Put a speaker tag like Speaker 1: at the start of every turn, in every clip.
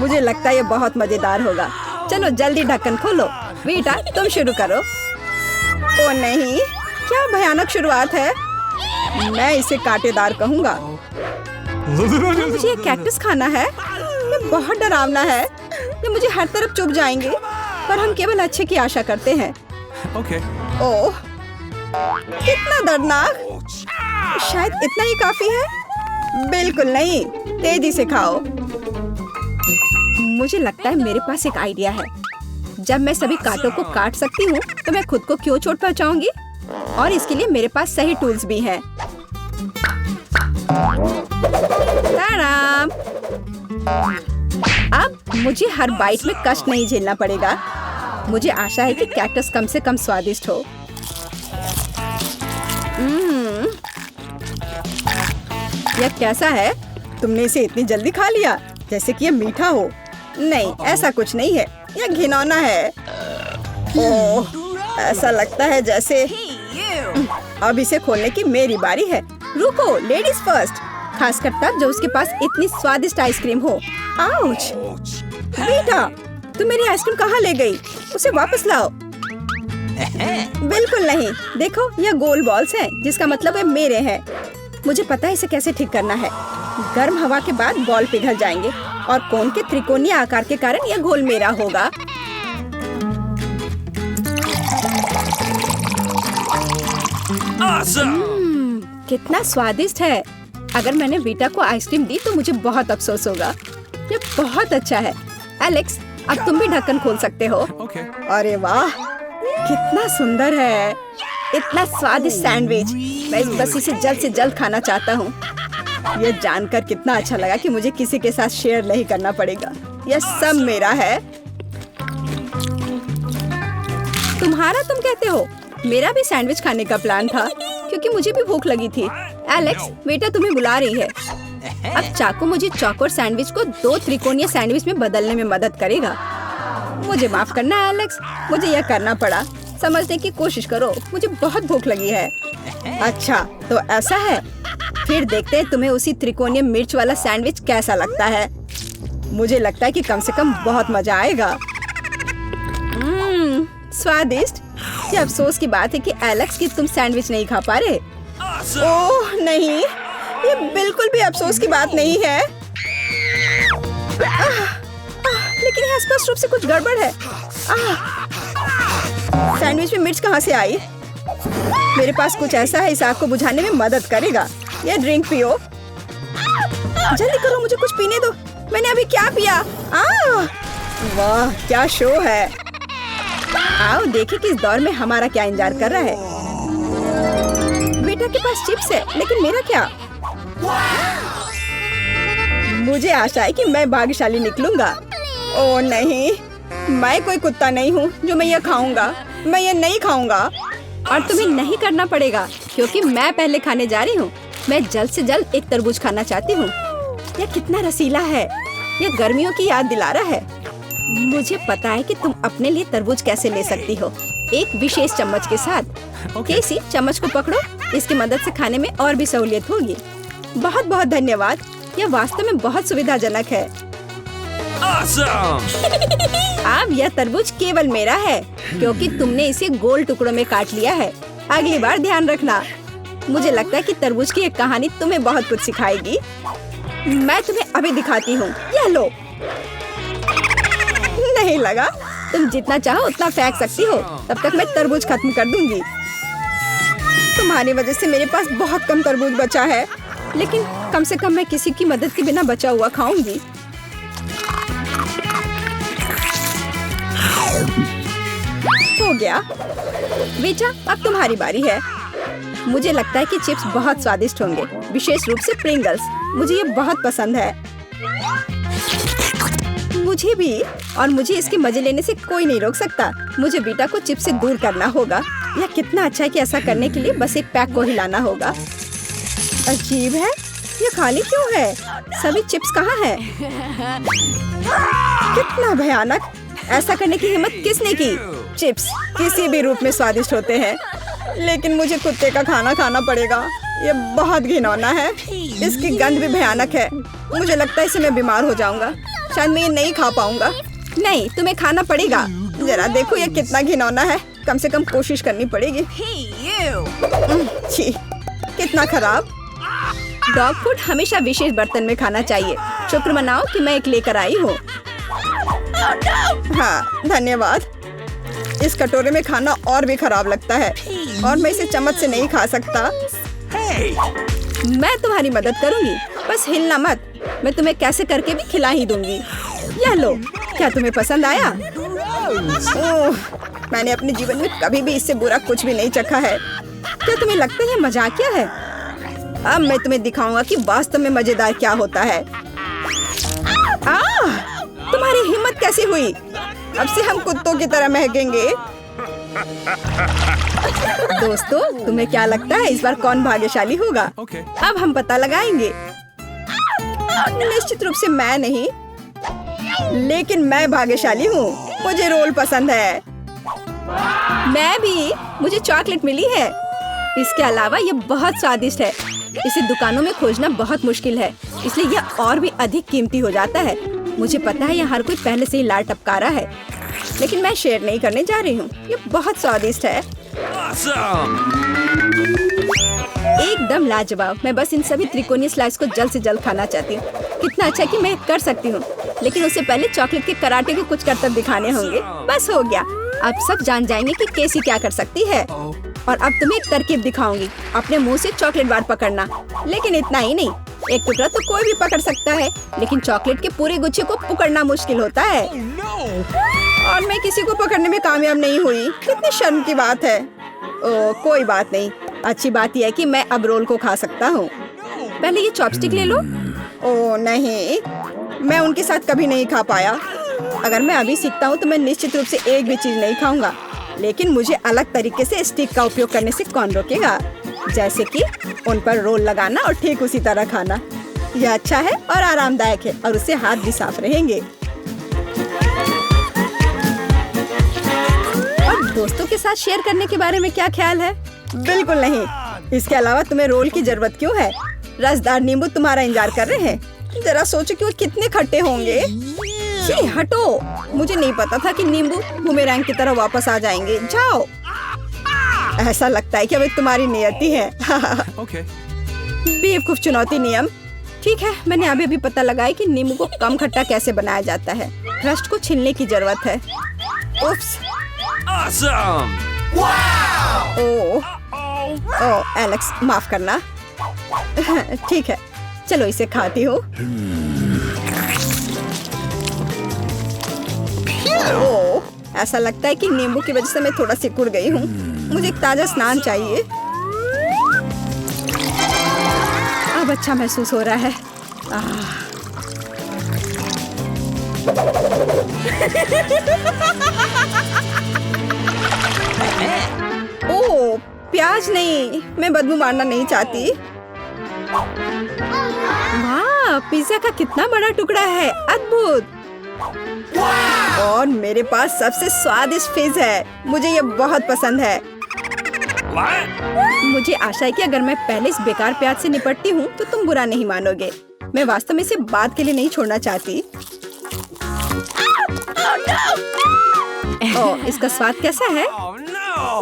Speaker 1: मुझे लगता है ये बहुत मजेदार होगा। चलो जल्दी ढक्कन खोलो। बेटा तुम शुरू करो। ओ नहीं, क्या भयानक शुरुआत है। मैं इसे कांटेदार कहूँगा। मुझे ये कैक्टस खाना है। ये बहुत डरावना है। ये मुझे हर तरफ चुभ जाएंगे। पर हम केवल अच्छे की आशा करते हैं। ओह, कितना दर्दनाक। शायद इतना ही काफी है। बिल्कुल नहीं, तेजी से खाओ। मुझे लगता है मेरे पास एक आइडिया है। जब मैं सभी कांटों को काट सकती हूँ तो मैं खुद को क्यों चोट पहुँचाऊंगी। और इसके लिए मेरे पास सही टूल्स भी हैं। अब मुझे हर बाइट में कष्ट नहीं झेलना पड़ेगा। मुझे आशा है कि कैक्टस कम से कम स्वादिष्ट हो। यह कैसा है? तुमने इसे इतनी जल्दी खा लिया जैसे कि यह मीठा हो। नहीं, ऐसा कुछ नहीं है। यह घिनौना है। ओह, ऐसा लगता है जैसे अब इसे खोलने की मेरी बारी है। रुको, लेडीज फर्स्ट। खासकर तब जब उसके पास इतनी स्वादिष्ट आइसक्रीम हो। आउच! बेटा, तुम मेरी आइसक्रीम कहाँ ले गई? उसे वापस लाओ। बिल्कुल नहीं। देखो, यह गोल बॉल्स हैं, जिसका मतलब है मेरे हैं। मुझे पता है इसे कैसे ठीक करना है। गर्म हवा के बाद बॉल पिघल जाएंगे और कोन के त्रिकोणीय आकार के कारण यह घोल मेरा होगा। कितना स्वादिष्ट है। अगर मैंने बेटा को आइसक्रीम दी तो मुझे बहुत अफसोस होगा। ये बहुत अच्छा है। एलेक्स, अब तुम भी ढक्कन खोल सकते हो। अरे वाह, कितना सुंदर है। इतना स्वादिष्ट सैंडविच। मैं बस इसे जल्द से जल्द खाना चाहता हूँ। यह जानकर कितना अच्छा लगा कि मुझे किसी के साथ शेयर नहीं करना पड़ेगा। यह सब मेरा है। तुम्हारा तुम कहते हो? मेरा भी सैंडविच खाने का प्लान था क्योंकि मुझे भी भूख लगी थी। एलेक्स, बेटा तुम्हें बुला रही है। अब चाकू मुझे चौकोर सैंडविच को 2 त्रिकोणीय सैंडविच में बदलने में मदद करेगा। मुझे माफ करना एलेक्स, मुझे यह करना पड़ा। समझने की कोशिश करो, मुझे बहुत भूख लगी है। अच्छा, तो ऐसा है। फिर देखते हैं तुम्हें उसी त्रिकोणीय मिर्च वाला सैंडविच कैसा लगता है। मुझे लगता है कि कम से कम बहुत मजा आएगा। स्वादिष्ट। ये अफसोस की बात है कि एलेक्स की तुम सैंडविच नहीं खा पा रहे। ओह नहीं, ये बिल्कुल भी अफसोस की बात नहीं है। लेकिन यहाँ स्पष्ट रूप से कुछ गड़बड़ है। सैंडविच में मिर्च कहाँ से आई? मेरे पास कुछ ऐसा है, इस आग को बुझाने में मदद करेगा। ये ड्रिंक पियो। जल्दी करो, मुझे कुछ पीने दो। मैंने अभी क्या पिया? वाह, क्या शो है। आओ देखें कि इस दौर में हमारा क्या इंतजार कर रहा है। बेटा के पास चिप्स है, लेकिन मेरा क्या? मुझे आशा है कि मैं भाग्यशाली निकलूंगा। ओह नहीं, मैं कोई कुत्ता नहीं हूँ जो मैं ये खाऊंगा। मैं ये नहीं खाऊंगा। और तुम्हें नहीं करना पड़ेगा क्योंकि मैं पहले खाने जा रही हूँ। मैं जल्द से जल्द एक तरबूज खाना चाहती हूँ। यह कितना रसीला है। यह गर्मियों की याद दिला रहा है। मुझे पता है कि तुम अपने लिए तरबूज कैसे ले सकती हो, एक विशेष चम्मच के साथ। केसी, चम्मच को पकड़ो। इसकी मदद से खाने में और भी सहूलियत होगी। बहुत बहुत धन्यवाद। यह वास्तव में बहुत सुविधाजनक है। अब यह तरबूज केवल मेरा है क्योंकि तुमने इसे गोल टुकड़ों में काट लिया है। अगली बार ध्यान रखना। मुझे लगता है कि तरबूज की एक कहानी तुम्हें बहुत कुछ सिखाएगी। मैं तुम्हें अभी दिखाती हूँ। यह लो। नहीं लगा? तुम जितना चाहो उतना फेंक सकती हो। तब तक मैं तरबूज खत्म कर दूंगी। तुम्हारी वजह से मेरे पास बहुत कम तरबूज बचा है, लेकिन कम से कम मैं किसी की मदद के बिना बचा हुआ खाऊंगी। हो गया। बेटा, अब तुम्हारी बारी है। मुझे लगता है कि चिप्स बहुत स्वादिष्ट होंगे, विशेष रूप से प्रिंगल्स। मुझे ये बहुत पसंद है। मुझे भी। और मुझे इसके मजे लेने से कोई नहीं रोक सकता। मुझे बेटा को चिप्स से दूर करना होगा। यह कितना अच्छा है कि ऐसा करने के लिए बस एक पैक को हिलाना होगा। अजीब है, ये खाली क्यों है? सभी चिप्स कहाँ हैं? कितना भयानक। ऐसा करने की हिम्मत किसने की? चिप्स किसी भी रूप में स्वादिष्ट होते हैं, लेकिन मुझे कुत्ते का खाना खाना पड़ेगा। ये बहुत घिनौना है। इसकी गंध भी भयानक है। मुझे लगता है इससे मैं बीमार हो जाऊंगा। शायद मैं ये नहीं खा पाऊंगा। नहीं, तुम्हें खाना पड़ेगा। जरा देखो ये कितना घिनौना है। कम से कम कोशिश करनी पड़ेगी। छी, कितना खराब। डॉग फूड हमेशा विशेष बर्तन में खाना चाहिए। शुक्र मनाओ कि मैं एक लेकर आई हूँ। हाँ, धन्यवाद। इस कटोरे में खाना और भी खराब लगता है और मैं इसे चम्मच से नहीं खा सकता। मैं तुम्हारी मदद करूंगी, बस हिलना मत। मैं तुम्हें कैसे करके भी खिला ही दूंगी। यह लो, क्या तुम्हें पसंद आया? ओह, मैंने अपने जीवन में कभी भी इससे बुरा कुछ भी नहीं चखा है। क्या तुम्हें लगता है मजाकिया है? अब मैं तुम्हें दिखाऊंगा कि वास्तव में मजेदार क्या होता है। तुम्हारी हिम्मत कैसे हुई? अब से हम कुत्तों की तरह महकेंगे। दोस्तों, तुम्हें क्या लगता है इस बार कौन भाग्यशाली होगा? अब हम पता लगाएंगे। निश्चित रूप से मैं नहीं, लेकिन मैं भाग्यशाली हूँ। मुझे रोल पसंद है। मैं भी। मुझे चॉकलेट मिली है। इसके अलावा ये बहुत स्वादिष्ट है। इसे दुकानों में खोजना बहुत मुश्किल है, इसलिए यह और भी अधिक कीमती हो जाता है। मुझे पता है यहाँ हर कोई पहले से ही लार टपका रहा है, लेकिन मैं शेयर नहीं करने जा रही हूँ। ये बहुत स्वादिष्ट है। एकदम लाजवाब। मैं बस इन सभी त्रिकोणीय स्लाइस को जल्द से जल्द खाना चाहती हूँ। कितना अच्छा कि मैं कर सकती हूँ, लेकिन उससे पहले चॉकलेट के कराटे के कुछ करतब दिखाने होंगे। बस हो गया। अब सब जान जाएंगे कि कैसी क्या कर सकती है। और अब तुम्हें एक तरकीब दिखाऊंगी। अपने मुंह से चॉकलेट बार पकड़ना, लेकिन इतना ही नहीं। एक टुकड़ा तो कोई भी पकड़ सकता है, लेकिन चॉकलेट के पूरे गुच्छे को पकड़ना मुश्किल होता है। और मैं किसी को पकड़ने में कामयाब नहीं हुई। कितनी शर्म की बात है। ओह, कोई बात नहीं। अच्छी बात यह है कि मैं अब रोल को खा सकता हूँ। पहले ये चॉपस्टिक ले लो। ओह नहीं, मैं उनके साथ कभी नहीं खा पाया। अगर मैं अभी सीखता हूँ तो मैं निश्चित रूप से एक भी चीज नहीं खाऊंगा, लेकिन मुझे अलग तरीके से स्टिक का उपयोग करने से कौन रोकेगा? जैसे कि उन पर रोल लगाना और ठीक उसी तरह खाना। यह अच्छा है और आरामदायक है, और उससे हाथ भी साफ रहेंगे। और दोस्तों के साथ शेयर करने के बारे में क्या ख्याल है? बिल्कुल नहीं। इसके अलावा तुम्हें रोल की जरूरत क्यों है? रसदार नींबू तुम्हारा इंतजार कर रहे हैं। जरा सोचो कि वो कितने खट्टे होंगे। छी, हटो। मुझे नहीं पता था कि नींबू बूमेरैंग की तरह वापस आ जाएंगे। जाओ। ऐसा लगता है कि अब तुम्हारी नियति है। बेवकूफ चुनौती नियम। ठीक है, मैंने अभी भी पता लगाया कि नींबू को कम खट्टा कैसे बनाया जाता है। क्रस्ट को छीलने की जरूरत है। उफ्स। ओह, एलेक्स, माफ करना। ठीक है, चलो इसे खाती हूँ। ओह, ऐसा लगता है कि नींबू की वजह से मैं थोड़ा सिकुड़ गई हूँ। मुझे एक ताजा स्नान चाहिए। अब अच्छा महसूस हो रहा है। ओह, प्याज नहीं। मैं बदबू मारना नहीं चाहती। वाह, पिज्जा का कितना बड़ा टुकड़ा है। अद्भुत। और मेरे पास सबसे स्वादिष्ट फिज है। मुझे ये बहुत पसंद है। मुझे आशा है कि अगर मैं पहले इस बेकार प्याज से निपटती हूँ तो तुम बुरा नहीं मानोगे। मैं वास्तव में इसे बाद के लिए नहीं छोड़ना चाहती। ओह, इसका स्वाद कैसा है?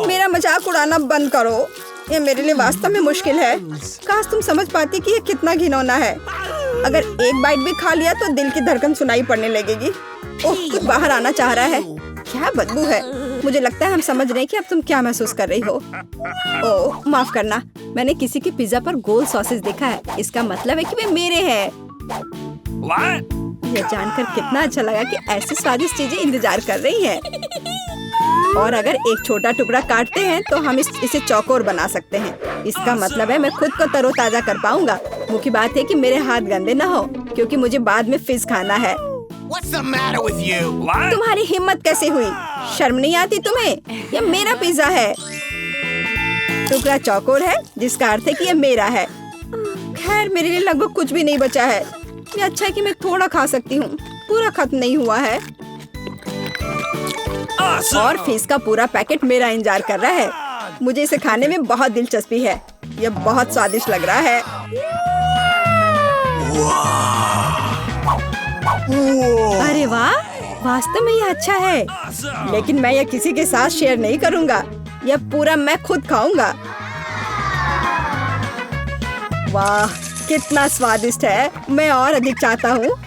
Speaker 1: मेरा मजाक उड़ाना बंद करो। ये मेरे लिए वास्तव में मुश्किल है। काश तुम समझ पाती कि ये कितना घिनौना है। अगर एक बाइट भी खा लिया तो दिल की धड़कन सुनाई पड़ने लगेगी। ओह, कुछ बाहर आना चाह रहा है। क्या बदबू है। मुझे लगता है हम समझ रहे हैं कि अब तुम क्या महसूस कर रही हो। ओह, माफ करना। मैंने किसी के पिज्जा पर गोल सॉसेज देखा है। इसका मतलब है कि वे मेरे हैं। यह जानकर कितना अच्छा लगा कि ऐसी स्वादिष्ट चीजें इंतजार कर रही हैं। और अगर एक छोटा टुकड़ा काटते हैं तो हम इसे चौकोर बना सकते हैं। इसका मतलब है मैं खुद को तरोताजा कर पाऊंगा। मुख्य बात है कि मेरे हाथ गंदे न हो, क्योंकि मुझे बाद में फिज खाना है।
Speaker 2: What's the matter with you?
Speaker 1: तुम्हारी हिम्मत कैसे हुई? शर्म नहीं आती तुम्हें? यह मेरा पिज्जा है। टुकड़ा चौकोर है, जिसका अर्थ है कि यह मेरा है। खैर, मेरे लिए लगभग कुछ भी नहीं बचा है। ये अच्छा है कि मैं थोड़ा खा सकती हूँ। पूरा खत्म नहीं हुआ है। और फिश का पूरा पैकेट मेरा इंतजार कर रहा है। मुझे इसे खाने में बहुत दिलचस्पी है। यह बहुत स्वादिष्ट लग रहा है। अरे वाह, वास्तव में ये अच्छा है, लेकिन मैं ये किसी के साथ शेयर नहीं करूँगा। यह पूरा मैं खुद खाऊंगा। वाह, कितना स्वादिष्ट है। मैं और अधिक चाहता हूँ।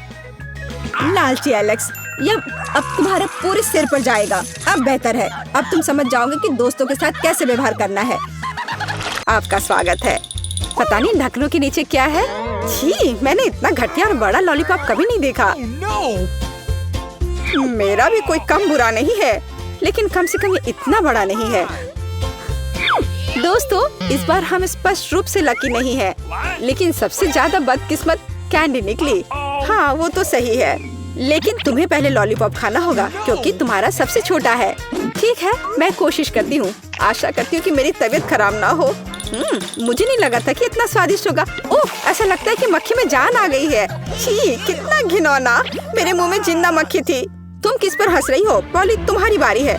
Speaker 1: लालची एलेक्स, यह अब तुम्हारे पूरे सिर पर जाएगा। अब बेहतर है, अब तुम समझ जाओगे कि दोस्तों के साथ कैसे व्यवहार करना है। आपका स्वागत है। पता नहीं ढक्कनों के नीचे क्या है। छी, मैंने इतना घटिया और बड़ा लॉलीपॉप कभी नहीं देखा। मेरा भी कोई कम बुरा नहीं है, लेकिन कम से कम ये इतना बड़ा नहीं है। दोस्तों, इस बार हम स्पष्ट रूप से लकी नहीं है, लेकिन सबसे ज्यादा बदकिस्मत कैंडी निकली। हाँ, वो तो सही है, लेकिन तुम्हें पहले लॉलीपॉप खाना होगा क्योंकि तुम्हारा सबसे छोटा है। ठीक है, मैं कोशिश करती हूँ। आशा करती हूँ कि मेरी तबीयत खराब ना हो। मुझे नहीं लगा था कि इतना स्वादिष्ट होगा। ओह, ऐसा लगता है कि मक्खी में जान आ गई है। छी, कितना घिनौना। मेरे मुंह में जिंदा मक्खी थी। तुम किस पर हंस रही हो? पॉली, तुम्हारी बारी है।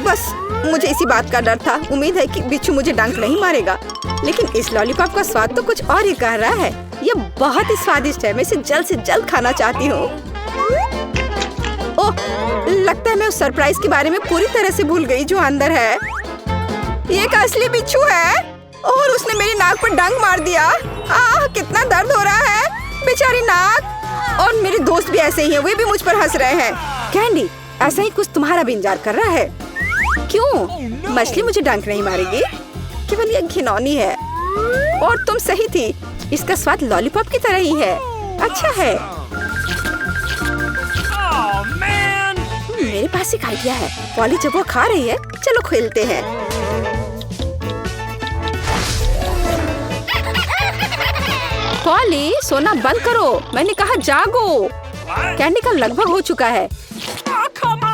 Speaker 1: बस मुझे इसी बात का डर था। उम्मीद है कि बिच्छू मुझे डंक नहीं मारेगा, लेकिन इस लॉलीपॉप का स्वाद तो कुछ और ही कह रहा है। ये बहुत ही स्वादिष्ट है। मैं इसे जल्द से जल्द खाना चाहती हूँ। ओह, लगता है मैं उस सरप्राइज के बारे में पूरी तरह से भूल गई जो अंदर है। ये एक असली बिच्छू है और उसने मेरी नाक पर डंक मार दिया। कितना दर्द हो रहा है, बेचारी नाक। और मेरे दोस्त भी ऐसे ही हैं, वे भी मुझ पर हंस रहे हैं। कैंडी, ऐसा ही कुछ तुम्हारा भी इंतजार कर रहा है। क्यों? मछली मुझे डंक नहीं मारेगी, केवल ये घिनौनी है। और तुम सही थी, इसका स्वाद लॉलीपॉप की तरह ही है। अच्छा है। मेरे पास एक आइडिया है। पॉली जब वो खा रही है, चलो खेलते हैं। पॉली, सोना बंद करो। मैंने कहा जागो। कैंडी का लगभग हो चुका है।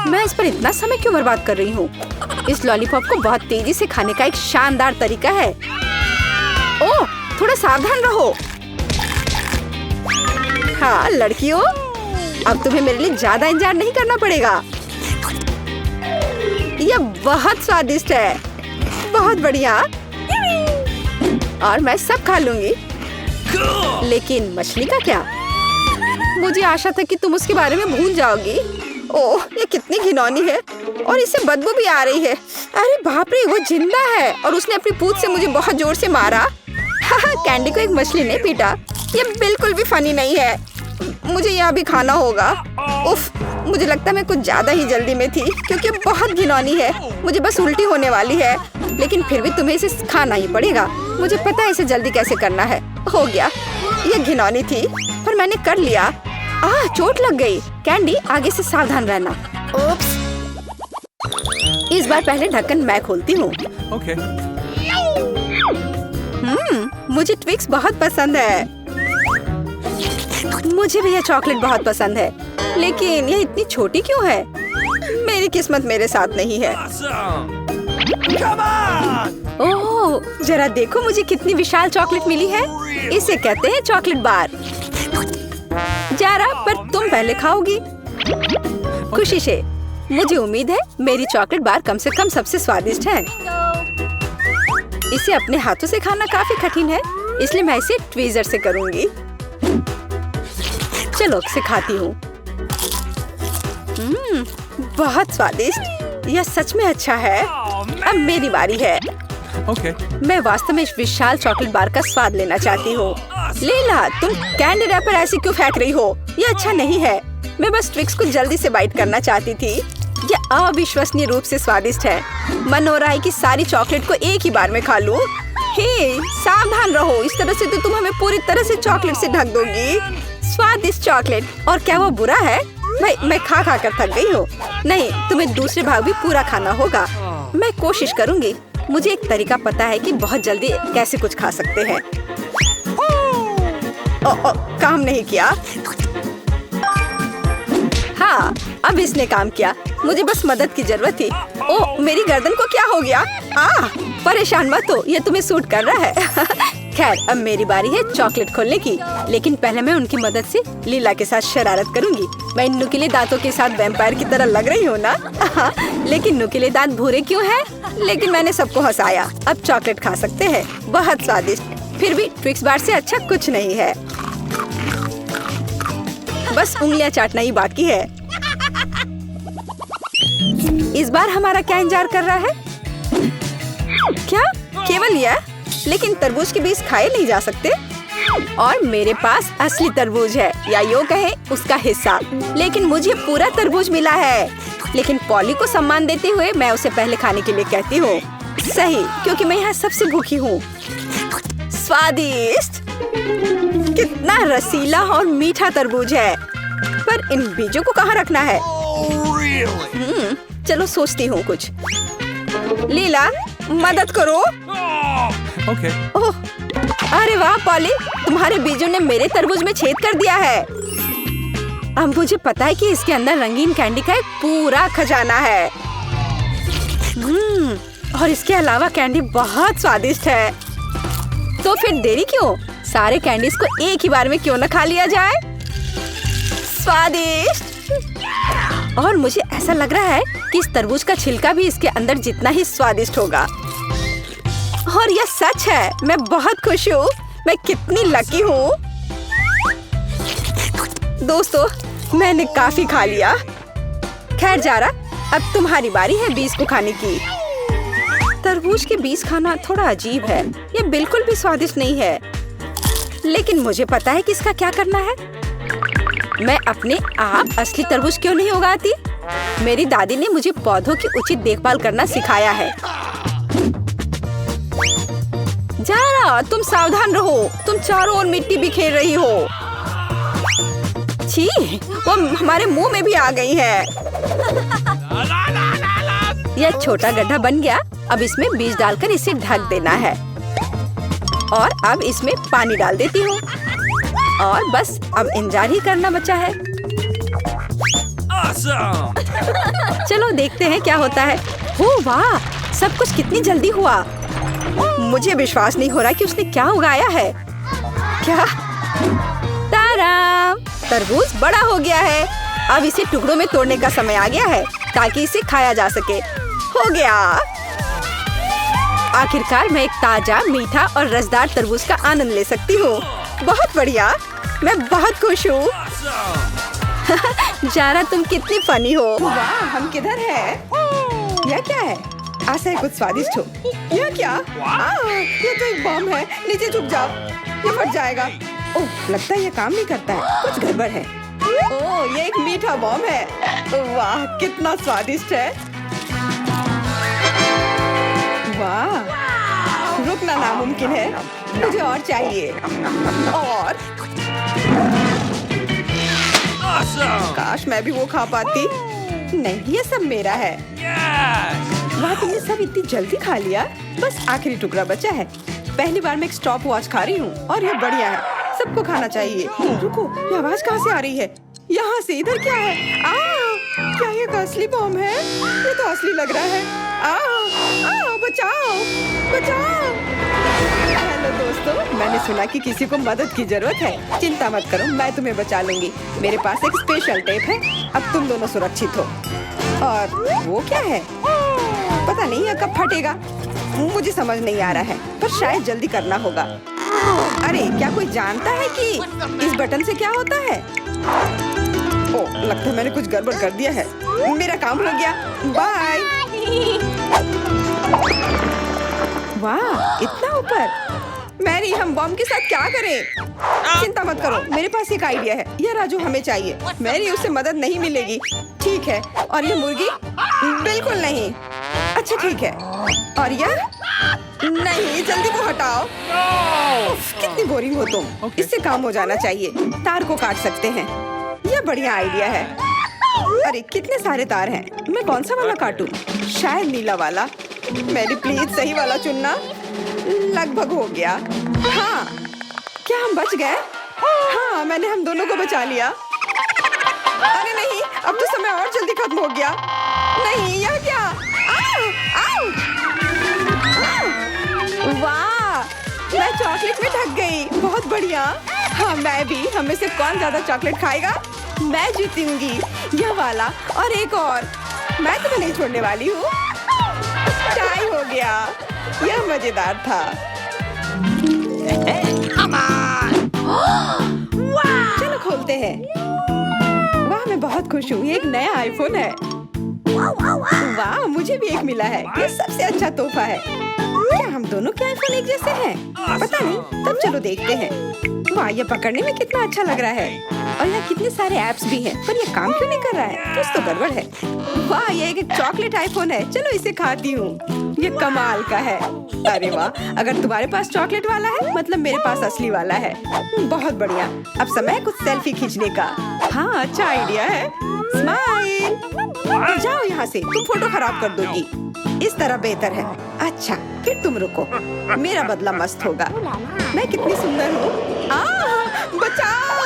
Speaker 1: मैं इस पर इतना समय क्यों बर्बाद कर रही हूँ? इस लॉलीपॉप को बहुत तेजी से खाने का एक शानदार तरीका है। ओह, थोड़ा सावधान रहो। हाँ लड़कियों, अब तुम्हें मेरे लिए ज्यादा इंतजार नहीं करना पड़ेगा। यह बहुत स्वादिष्ट है, बहुत बढ़िया। और मैं सब खा लूंगी। लेकिन मछली का क्या? मुझे आशा था कि तुम उसके बारे में भूल जाओगी। ओह, ये कितनी घिनौनी है और इससे बदबू भी आ रही है। अरे बाप रे, वो जिंदा है और उसने अपनी पूंछ से मुझे बहुत जोर से मारा। कैंडी को एक मछली ने पीटा। ये बिल्कुल भी फनी नहीं है। मुझे यहाँ भी खाना होगा। उफ, मुझे लगता है मैं कुछ ज्यादा ही जल्दी में थी क्योंकि बहुत घिनौनी है। मुझे बस उल्टी होने वाली है, लेकिन फिर भी तुम्हें इसे खाना ही पड़ेगा। मुझे पता है इसे जल्दी कैसे करना है। हो गया। ये घिनौनी थी पर मैंने कर लिया। चोट लग गई। कैंडी, आगे से सावधान रहना। ओप्स। इस बार पहले ढक्कन मैं खोलती हूँ।
Speaker 2: Okay.
Speaker 1: मुझे ट्विक्स बहुत पसंद है। मुझे भी यह चॉकलेट बहुत पसंद है, लेकिन यह इतनी छोटी क्यों है? मेरी किस्मत मेरे साथ नहीं है।
Speaker 2: Come on!
Speaker 1: ओह, जरा देखो मुझे कितनी विशाल चॉकलेट मिली है। इसे कहते हैं चॉकलेट बार। जरा, पर तुम पहले खाओगी। खुशी से। मुझे उम्मीद है मेरी चॉकलेट बार कम से कम सबसे स्वादिष्ट है। इसे अपने हाथों से खाना काफी कठिन है, इसलिए मैं इसे ट्वीजर से करूंगी। चलो सिखाती हूँ। बहुत स्वादिष्ट। यह सच में अच्छा है। अब मेरी बारी है।
Speaker 2: Okay.
Speaker 1: मैं वास्तव में इस विशाल चॉकलेट बार का स्वाद लेना चाहती हूँ। लीला, तुम कैंडी रैपर ऐसे क्यों फेंक रही हो? ये अच्छा नहीं है। मैं बस ट्विक्स को जल्दी से बाइट करना चाहती थी। यह अविश्वसनीय रूप से स्वादिष्ट है। मन हो रहा है कि सारी चॉकलेट को एक ही बार में खा लूं। हे, सावधान रहो, इस तरह से तो तुम हमें पूरी तरह से चॉकलेट से ढक दोगी। स्वादिष्ट चॉकलेट। और क्या वो बुरा है? भाई, मैं खा खा कर थक गई हूँ। नहीं, तुम्हें दूसरे भाग भी पूरा खाना होगा। मैं कोशिश करूंगी। मुझे एक तरीका पता है कि बहुत जल्दी कैसे कुछ खा सकते हैं। काम नहीं किया। हाँ, अब इसने काम किया। मुझे बस मदद की जरूरत थी। ओह, मेरी गर्दन को क्या हो गया? परेशान मत हो, ये तुम्हें सूट कर रहा है। खैर, अब मेरी बारी है चॉकलेट खोलने की, लेकिन पहले मैं उनकी मदद से लीला के साथ शरारत करूंगी। मैं इन नुकीले दांतों के साथ वैम्पायर की तरह लग रही हूँ ना? लेकिन नुकीले दांत भूरे क्यों हैं? लेकिन मैंने सबको हंसाया। अब चॉकलेट खा सकते हैं। बहुत स्वादिष्ट। फिर भी ट्विक्स बार से अच्छा कुछ नहीं है। बस उंगलियां चाटना ही बाकी है। इस बार हमारा क्या इंतजार कर रहा है? क्या केवल यह? लेकिन तरबूज के बीज खाए नहीं जा सकते और मेरे पास असली तरबूज है, या यूं कहें उसका हिस्सा। लेकिन मुझे पूरा तरबूज मिला है। लेकिन पॉली को सम्मान देते हुए मैं उसे पहले खाने के लिए कहती हूँ। सही, क्योंकि मैं यहाँ सबसे भूखी हूँ। स्वादिष्ट! कितना रसीला और मीठा तरबूज है। पर इन बीजों को कहाँ रखना है?
Speaker 2: Really?
Speaker 1: चलो सोचती हूँ कुछ। लीला, मदद करो।
Speaker 2: Okay.
Speaker 1: ओह, अरे वाह पॉली, तुम्हारे बीजों ने मेरे तरबूज में छेद कर दिया है। अब मुझे पता है कि इसके अंदर रंगीन कैंडी का एक पूरा खजाना है। और इसके अलावा कैंडी बहुत स्वादिष्ट है। तो फिर देरी क्यों? सारे कैंडीज को एक ही बार में क्यों न खा लिया जाए? स्वादिष्ट! और मुझे ऐसा लग रहा है कि इस तरबूज का छिलका भी इसके अंदर जितना ही स्वादिष्ट होगा। और यह सच है। मैं बहुत खुश हूँ। मैं कितनी लकी हूँ। दोस्तों, मैंने काफी खा लिया। खैर जारा, अब तुम्हारी बारी है बीज को खाने की। तरबूज के बीज खाना थोड़ा अजीब है। ये बिल्कुल भी स्वादिष्ट नहीं है। लेकिन मुझे पता है कि इसका क्या करना है। मैं अपने आप असली तरबूज क्यों नहीं उगाती? मेरी दादी ने मुझे पौधों की उचित देखभाल करना सिखाया है। जारा, तुम सावधान रहो। तुम चारों ओर मिट्टी बिखेर रही हो। छी, वो हमारे मुंह में भी आ गई है। यह छोटा गड्ढा बन गया। अब इसमें बीज डालकर इसे ढक देना है। और अब इसमें पानी डाल देती हूँ। और बस अब इंतजार ही करना बचा है।
Speaker 2: Awesome!
Speaker 1: चलो देखते हैं क्या होता है। हो वाह, सब कुछ कितनी जल्दी हुआ। मुझे विश्वास नहीं हो रहा कि उसने क्या उगाया है। क्या? ताराम! तरबूज बड़ा हो गया है। अब इसे टुकड़ों में तोड़ने का समय आ गया है ताकि इसे खाया जा सके। हो गया। आखिरकार मैं एक ताजा, मीठा और रसदार तरबूज का आनंद ले सकती हूँ। बहुत बढ़िया। मैं बहुत खुश हूँ। जारा, तुम कितनी फनी हो। वाह, हम किधर हैं? यह क्या है? आशा है कुछ स्वादिष्ट हो। यह क्या? ये तो एक बम है। नीचे झुक जाओ, ये फट जाएगा। ओह, लगता है ये काम नहीं करता है। कुछ गड़बड़ है। ओह, ये एक मीठा बम है। वाह, कितना स्वादिष्ट है। वाह, रुकना नामुमकिन है। मुझे और चाहिए। और
Speaker 2: Awesome!
Speaker 1: काश मैं भी वो खा पाती। नहीं, ये सब मेरा है।
Speaker 2: Yes!
Speaker 1: वाह, तुमने सब इतनी जल्दी खा लिया। बस आखिरी टुकड़ा बचा है। पहली बार मैं एक स्टॉप वॉच खा रही हूँ और ये बढ़िया है। सबको खाना चाहिए। रुको, ये आवाज कहाँ से आ रही है? यहाँ से। इधर क्या है? क्या ये का असली बम है? ये तो असली लग रहा है। बचाओ, बचाओ। हेलो दोस्तों, मैंने सुना कि किसी को मदद की जरूरत है। चिंता मत करो, मैं तुम्हें बचा लूंगी। मेरे पास एक स्पेशल टेप है। अब तुम दोनों सुरक्षित हो। और वो क्या है? पता नहीं यह कब फटेगा। मुझे समझ नहीं आ रहा है, पर शायद जल्दी करना होगा। अरे, क्या कोई जानता है कि इस बटन से क्या होता है? ओह, लगता है मैंने कुछ गड़बड़ कर दिया है। मेरा काम हो गया। बाय। वाह, इतना ऊपर। मैरी, हम बम के साथ क्या करें? चिंता मत करो, मेरे पास एक आइडिया है। यह राजू हमें चाहिए। मैरी, उससे मदद नहीं मिलेगी। ठीक है। और ये मुर्गी? बिल्कुल नहीं। अच्छा ठीक है। और यह? नहीं, जल्दी को हटाओ। उफ, कितनी बोरिंग हो तुम। इससे काम हो जाना चाहिए। तार को काट सकते हैं। यह बढ़िया आइडिया है। अरे, कितने सारे तार हैं। मैं कौन सा वाला काटूं? शायद नीला वाला। मेरी प्लीज सही वाला चुनना। लगभग हो गया। हाँ, क्या हम बच गए? हाँ, मैंने हम दोनों को बचा लिया। अरे नहीं, अब तो समय और जल्दी खत्म हो गया। नहीं, यह क्या? आओ, आओ। वाह, मैं चॉकलेट में ढक गई। बहुत बढ़िया। हाँ, मैं भी। हमें से कौन ज्यादा चॉकलेट खाएगा? मैं जीतूंगी। यह वाला और एक और। मैं तुम्हें नहीं छोड़ने वाली हूँ। टाई हो गया। यह मजेदार था। चलो खोलते हैं। मैं बहुत खुश हूँ, ये एक नया आईफोन है। वाह, मुझे भी एक मिला है। ये सबसे अच्छा तोहफा है। क्या हम दोनों के आईफोन एक जैसे हैं? पता नहीं, तब चलो देखते हैं। वाह, ये पकड़ने में कितना अच्छा लग रहा है। और यहाँ कितने सारे ऐप्स भी हैं, पर ये काम क्यों नहीं कर रहा है? कुछ तो गड़बड़ है। वाह, ये एक चॉकलेट आईफोन है। चलो इसे खाती हूँ। ये कमाल का है। अरे वाह, अगर तुम्हारे पास चॉकलेट वाला है, मतलब मेरे पास असली वाला है। बहुत बढ़िया। अब समय है कुछ सेल्फी खींचने का। हाँ, अच्छा आइडिया है। स्माइल। जाओ यहाँ से, तुम फोटो खराब कर दोगी। इस तरह बेहतर है। अच्छा, फिर तुम रुको, मेरा बदला मस्त होगा। मैं कितनी सुंदर हूँ। बचाओ!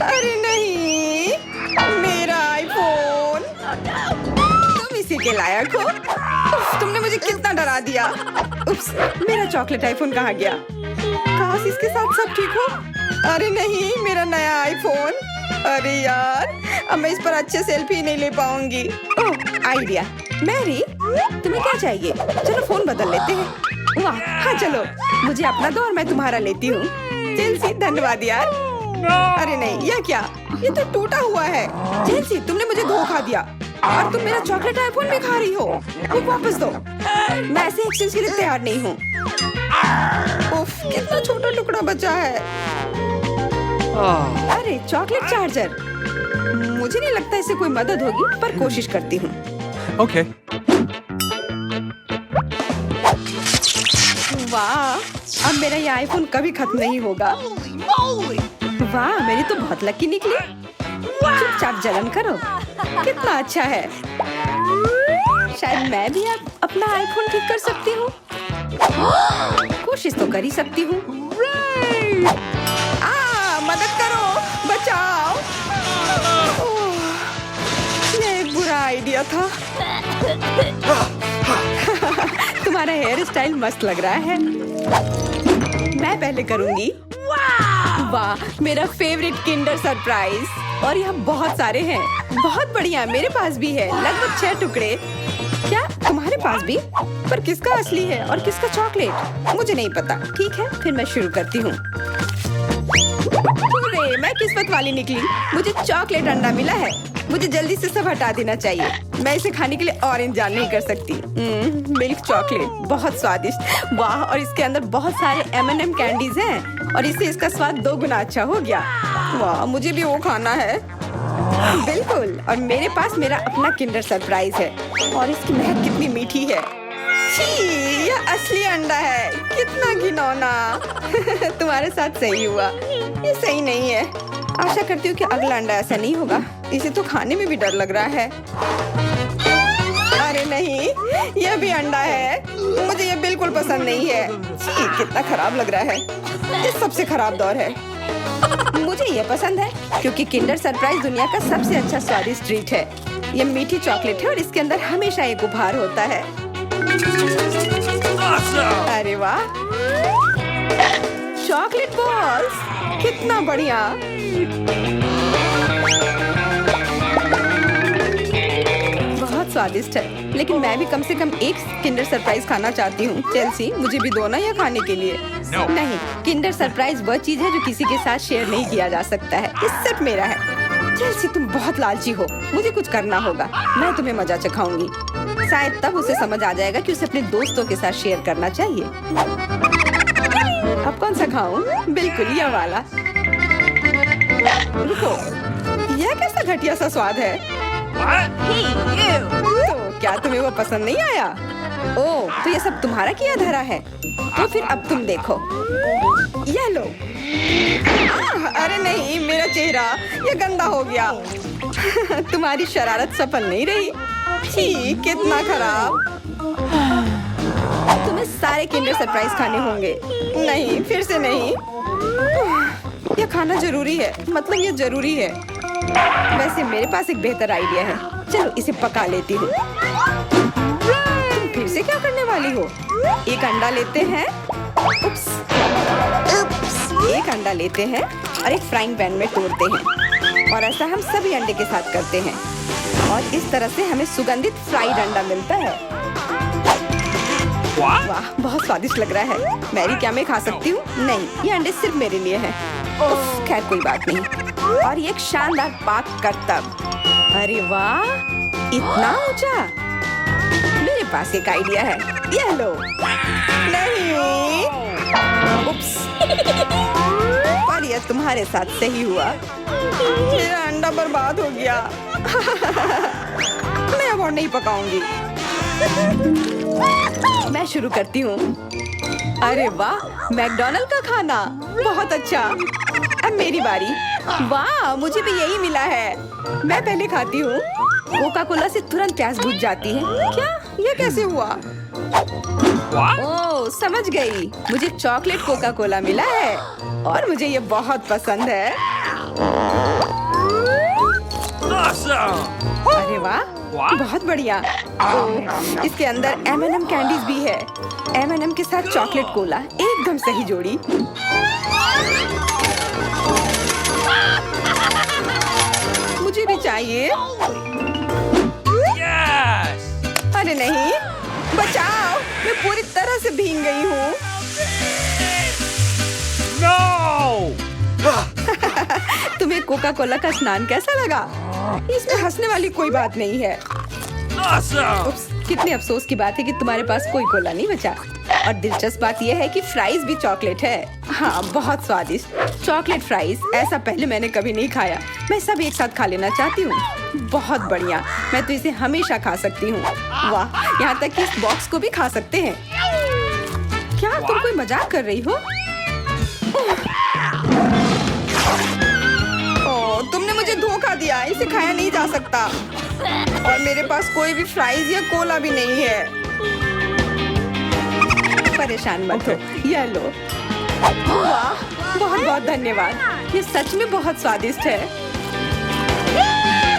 Speaker 1: अरे नहीं, मेरा आईफोन। तुम इसी के लायक हो। उफ, तुमने मुझे कितना डरा दिया। उप्स, मेरा चॉकलेट आईफोन कहाँ गया? काश इसके साथ सब ठीक हो। अरे नहीं, मेरा नया आईफोन। अरे यार, अब मैं इस पर अच्छे सेल्फी नहीं ले पाऊंगी। ओह, आइडिया। मैरी, तुम्हें क्या चाहिए? चलो फोन बदल लेते हैं। वाह, हाँ चलो, मुझे अपना दो और मैं तुम्हारा लेती हूँ। चेल्सी, धन्यवाद यार। अरे नहीं, यह क्या? ये तो टूटा हुआ है। चेल्सी, तुमने मुझे धोखा दिया और तुम मेरा चॉकलेट आईफोन भी खा रही हो। वो वापस दो। मैं ऐसे एक्सचेंज के लिए तैयार नहीं हूँ। उफ, कितना छोटा टुकड़ा बचा है। अरे चॉकलेट चार्जर। मुझे नहीं लगता इससे कोई मदद होगी, पर कोशिश करती हूँ।
Speaker 2: Okay.
Speaker 1: वाह, अब मेरा ये आईफोन कभी खत्म नहीं होगा। वाह, मेरी तो बहुत लकी निकली। चुपचाप जलन करो। कितना अच्छा है। शायद मैं भी अब अपना आईफोन ठीक कर सकती हूँ। कोशिश तो कर ही सकती हूँ। मदद करो, बचाओ। ओह, ये एक बुरा आइडिया था। तुम्हारा हेयर स्टाइल मस्त लग रहा है। मैं पहले करूंगी। वाह, मेरा फेवरेट किंडर सरप्राइज। और यहाँ बहुत सारे हैं। बहुत बढ़िया, मेरे पास भी है। लगभग 6 टुकड़े। क्या तुम्हारे पास भी? पर किसका असली है और किसका चॉकलेट? मुझे नहीं पता। ठीक है, फिर मैं शुरू करती हूँ। मैं किस्मत वाली निकली। मुझे चॉकलेट अंडा मिला है। मुझे जल्दी से सब हटा देना चाहिए। मैं इसे खाने के लिए और इंतजार नहीं कर सकती। मिल्क चॉकलेट, बहुत स्वादिष्ट। वाह, और इसके अंदर बहुत सारे M&M कैंडीज हैं और इससे इसका स्वाद 2 गुना अच्छा हो गया। वाह, मुझे भी वो खाना है। बिल्कुल, और मेरे पास मेरा अपना किंडर सरप्राइज है और इसकी महक कितनी मीठी है। छी, यह असली अंडा है। कितना घिनौना। तुम्हारे साथ सही हुआ। ये सही नहीं है। आशा करती हूँ कि अगला अंडा ऐसा नहीं होगा। इसे तो खाने में भी डर लग रहा है। अरे नहीं, यह भी अंडा है। मुझे ये बिल्कुल पसंद नहीं है। छी, कितना खराब लग रहा है। ये सबसे खराब दौर है। मुझे ये पसंद है क्योंकि किंडर सरप्राइज दुनिया का सबसे अच्छा स्वादिष्ट ट्रीट है। ये मीठी चॉकलेट है और इसके अंदर हमेशा एक उपहार होता है। अरे वाह, चॉकलेट बॉल्स, कितना बढ़िया। बहुत स्वादिष्ट है, लेकिन मैं भी कम से कम एक किंडर सरप्राइज खाना चाहती हूँ। चेल्सी, मुझे भी दो ना यह खाने के लिए।
Speaker 2: No.
Speaker 1: नहीं, किंडर सरप्राइज वह चीज है जो किसी के साथ शेयर नहीं किया जा सकता है। ये सिर्फ मेरा है। चेल्सी, तुम बहुत लालची हो। मुझे कुछ करना होगा। मैं तुम्हें मजा चखाऊंगी। शायद तब उसे समझ आ जाएगा कि उसे अपने दोस्तों के साथ शेयर करना चाहिए। अब कौन सा खाऊं? बिल्कुल यह वाला। रुको, यह कैसा घटिया सा स्वाद है। तो क्या तुम्हें वो पसंद नहीं आया? ओह, तो ये सब तुम्हारा किया धरा है। तो फिर अब तुम देखो। यह लो। अरे नहीं, मेरा चेहरा ये गंदा हो गया। तुम्हारी शरारत सफल नहीं रही। छी, कितना खराब। तुम्हें सारे किंडर सरप्राइज खाने होंगे। नहीं, फिर से नहीं। यह खाना जरूरी है, मतलब यह जरूरी है। वैसे मेरे पास एक बेहतर आइडिया है। चलो इसे पका लेती हूँ। तुम फिर से क्या करने वाली हो? एक अंडा लेते हैं। उप्स, एक अंडा लेते हैं और एक फ्राइंग पैन में तोड़ते हैं और ऐसा हम सभी अंडे के साथ करते हैं और इस तरह से हमें सुगंधित फ्राइड अंडा मिलता है। वाह, बहुत स्वादिष्ट लग रहा है। मैरी, क्या मैं खा सकती हूँ? नहीं, ये अंडे सिर्फ मेरे लिए हैं। खैर कोई बात नहीं। और ये एक शानदार पाक करतब। अरे वाह, इतना ऊंचा। मेरे पास एक आइडिया है, ये लो। नहीं, उप्स। पर ये तुम्हारे साथ सही हुआ। मेरा अंडा बर्बाद हो गया। मैं अब और नहीं पकाऊंगी। मैं शुरू करती हूँ। अरे वाह, मैकडॉनल्ड का खाना बहुत अच्छा। अब मेरी बारी। वाह, मुझे भी यही मिला है। मैं पहले खाती हूँ। कोका कोला से तुरंत प्यास बुझ जाती है। क्या? ये कैसे हुआ?
Speaker 2: What?
Speaker 1: ओह, समझ गई। मुझे चॉकलेट कोका कोला मिला है और मुझे ये बहुत पसंद है।
Speaker 2: Awesome!
Speaker 1: अरे वाह,
Speaker 2: What?
Speaker 1: बहुत बढ़िया। ओह, इसके अंदर M&M कैंडीज भी है। M&M के साथ चॉकलेट कोला, एकदम सही जोड़ी। मुझे भी चाहिए।
Speaker 2: Yes!
Speaker 1: अरे नहीं, बचाओ, मैं पूरी तरह से भीग गई हूँ।
Speaker 2: No!
Speaker 1: तुम्हें कोका कोला का स्नान कैसा लगा? इसमें हंसने वाली कोई बात नहीं है।
Speaker 2: Awesome!
Speaker 1: उप्स, कितने अफसोस की बात है कि तुम्हारे पास कोई कोला नहीं बचा। और दिलचस्प बात यह है कि फ्राइज भी चॉकलेट है। हाँ, बहुत स्वादिष्ट चॉकलेट फ्राइज। ऐसा पहले मैंने कभी नहीं खाया। मैं सब एक साथ खा लेना चाहती हूँ। बहुत बढ़िया, मैं तो इसे हमेशा खा सकती हूँ। वाह, यहाँ तक कि इस बॉक्स को भी खा सकते हैं। क्या तुम कोई मजाक कर रही हो? ओह, तुमने मुझे धोखा दिया। इसे खाया नहीं जा सकता। और मेरे पास कोई भी फ्राइज या कोला भी नहीं है। परेशान मत हो, यह लो। वाह, बहुत बहुत धन्यवाद। ये सच में बहुत स्वादिष्ट है।